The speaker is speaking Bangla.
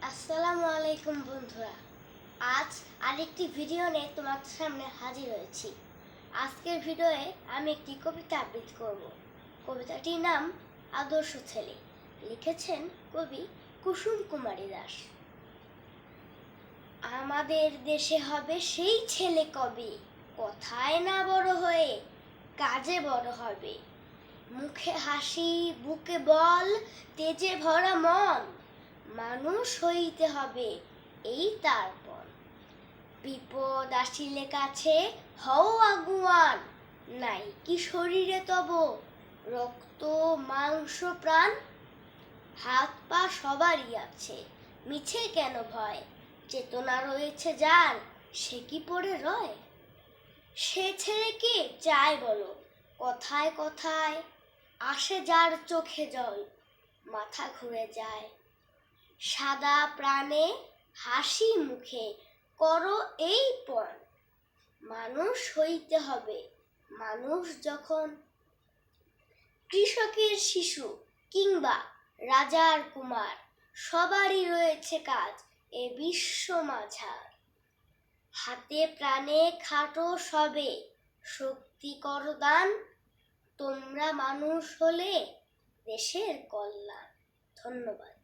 আসসালামু আলাইকুম বন্ধুরা, আজ আরেকটি ভিডিও নিয়ে তোমাদের সামনে হাজির হয়েছি। আজকের ভিডিওয়ে আমি একটি কবিতা আবৃত্তি করব। কবিতাটির নাম আদর্শ ছেলে, লিখেছেন কবি কুসুম কুমারী দাস। আমাদের দেশে হবে সেই ছেলে কবে, কথায় না বড় হয়ে কাজে বড় হবে। মুখে হাসি, বুকে বল, তেজে ভরা মন, মানুষ হইতে হবে এই তার পণ। বিপদ আসিলে কাছে হও আগুয়ান, নাই কি শরীরে তব রক্ত মাংস প্রাণ। হাত পা সবারই আছে, মিছে কেন ভয়, চেতনা রয়েছে যার সে কি পড়ে রয়। সে ছেলে কে চায় বলো, কথায় কথায় আসে যার চোখে জল, মাথা ঘুরে যায়। সাদা প্রাণে হাসি মুখে করো এই পণ, মানুষ হইতে হবে মানুষ যখন। কৃষকের শিশু কিংবা রাজার কুমার, সবারই রয়েছে কাজ এ বিশ্ব মাঝার। হাতে প্রাণে খাটো সবে, শক্তি করো দান, তোমরা মানুষ হলে দেশের কল্যাণ। ধন্যবাদ।